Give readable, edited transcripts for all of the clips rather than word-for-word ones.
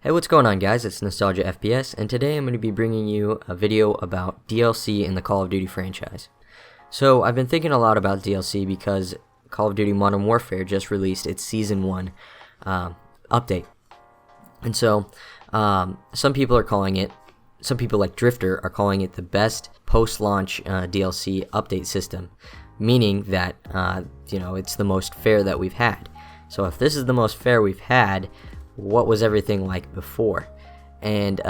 Hey, what's going on, guys? It's NostalgiaFPS, and today I'm going to be bringing you a video about DLC in the Call of Duty franchise. So, I've been thinking a lot about DLC because Call of Duty Modern Warfare just released its Season 1 update. And so, some people like Drifter are calling it the best post-launch DLC update system, meaning that, it's the most fair that we've had. So if this is the most fair we've had, what was everything like before? And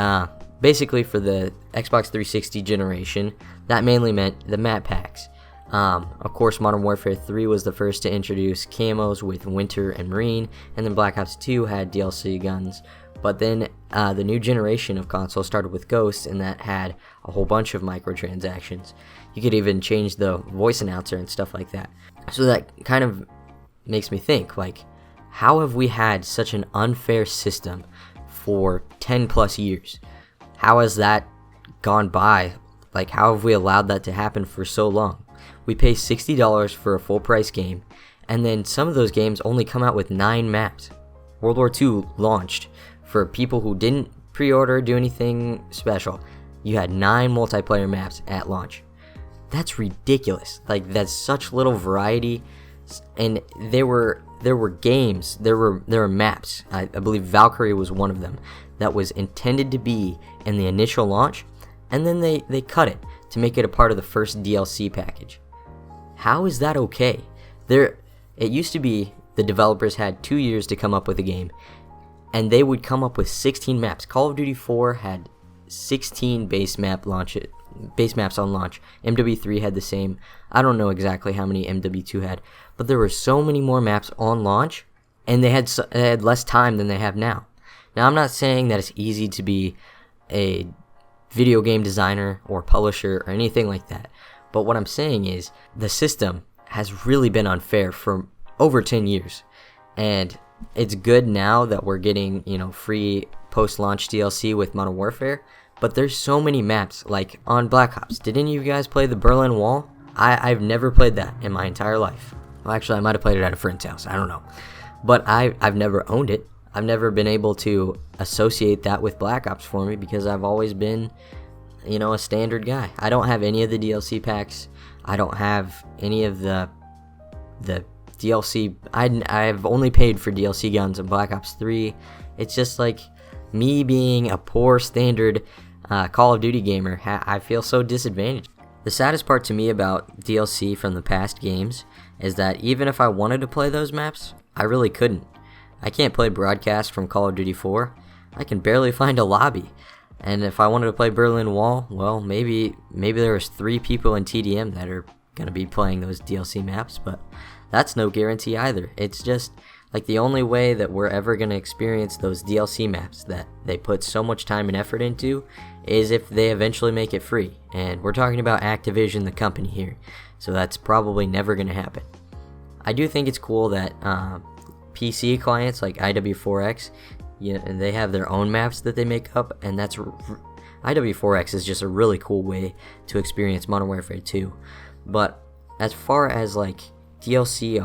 basically for the Xbox 360 generation, that mainly meant the map packs. Of course, Modern Warfare 3 was the first to introduce camos with Winter and Marine, and then Black Ops 2 had DLC guns. But then the new generation of consoles started with Ghost, and that had a whole bunch of microtransactions. You could even change the voice announcer and stuff like that. So that kind of makes me think, like, how have we had such an unfair system for 10 plus years? How has that gone by? Like, how have we allowed that to happen for so long? We pay $60 for a full price game, and then some of those games only come out with 9 maps. World War II launched. For people who didn't pre-order or do anything special, you had 9 multiplayer maps at launch. That's ridiculous. Like, that's such little variety. And there were games, there were maps. I believe Valkyrie was one of them that was intended to be in the initial launch, and then they cut it to make it a part of the first DLC package. How is that okay? It used to be the developers had 2 years to come up with a game, and they would come up with 16 maps. Call of Duty 4 had 16 base maps on launch. MW3 had the same. I don't know exactly how many MW2 had, but there were so many more maps on launch, and they had less time than they have now. Now, I'm not saying that it's easy to be a video game designer or publisher or anything like that, but what I'm saying is the system has really been unfair for over 10 years, and it's good now that we're getting, free post-launch DLC with Modern Warfare, but there's so many maps, like on Black Ops. Did any of you guys play the Berlin Wall? I've never played that in my entire life. Well, actually, I might have played it at a friend's house. I don't know. But I've never owned it. I've never been able to associate that with Black Ops for me because I've always been, a standard guy. I don't have any of the DLC packs. I don't have any of the DLC. I've only paid for DLC guns in Black Ops 3. It's just like me being a poor standard Call of Duty gamer. I feel so disadvantaged. The saddest part to me about DLC from the past games is that even if I wanted to play those maps, I really couldn't. I can't play Broadcast from Call of Duty 4. I can barely find a lobby. And if I wanted to play Berlin Wall, well, maybe there was 3 people in TDM that are going to be playing those DLC maps, but that's no guarantee either. It's just like the only way that we're ever going to experience those DLC maps that they put so much time and effort into is if they eventually make it free. And we're talking about Activision, the company here, so that's probably never going to happen. I do think it's cool that PC clients like IW4X, they have their own maps that they make up, and IW4X is just a really cool way to experience Modern Warfare 2. But as far as like DLC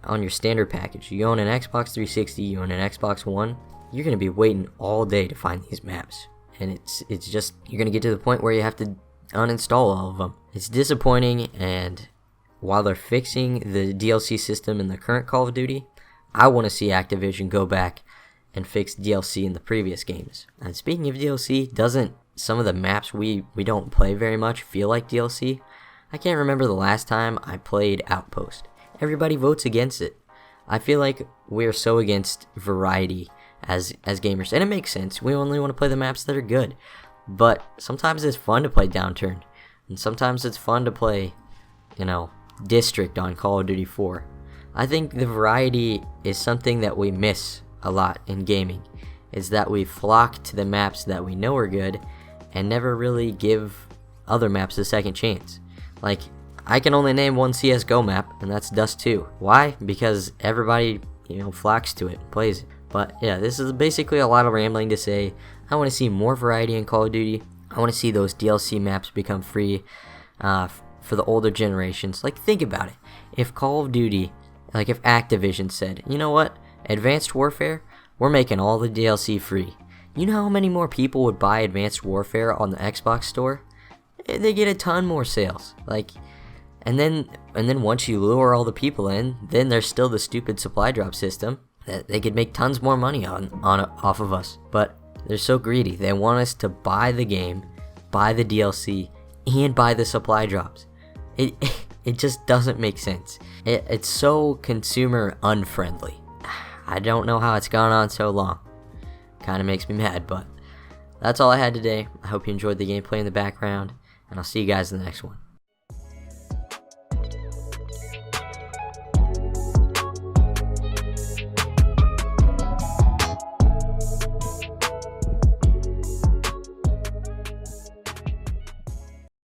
on your standard package, you own an Xbox 360, you own an Xbox One, you're going to be waiting all day to find these maps. And it's just, you're going to get to the point where you have to uninstall all of them. It's disappointing, and while they're fixing the DLC system in the current Call of Duty, I want to see Activision go back and fix DLC in the previous games. And speaking of DLC, doesn't some of the maps we don't play very much feel like DLC? I can't remember the last time I played Outpost. Everybody votes against it. I feel like we're so against variety as gamers, and it makes sense. We only want to play the maps that are good. But sometimes it's fun to play Downturn, and sometimes it's fun to play, District on Call of Duty 4. I think the variety is something that we miss a lot in gaming, is that we flock to the maps that we know are good and never really give other maps a second chance. Like, I can only name one CSGO map, and that's Dust 2. Why? Because everybody, flocks to it and plays it. But yeah, this is basically a lot of rambling to say I want to see more variety in Call of Duty. I want to see those DLC maps become free for the older generations. Like, think about it. If Call of Duty, like if Activision said, you know what, Advanced Warfare, we're making all the DLC free. You know how many more people would buy Advanced Warfare on the Xbox store? They get a ton more sales. Like, and then once you lure all the people in, then there's still the stupid supply drop system that they could make tons more money off of us. But they're so greedy. They want us to buy the game, buy the DLC, and buy the supply drops. It just doesn't make sense. It's so consumer unfriendly. I don't know how it's gone on so long. Kind of makes me mad, but that's all I had today. I hope you enjoyed the gameplay in the background, and I'll see you guys in the next one.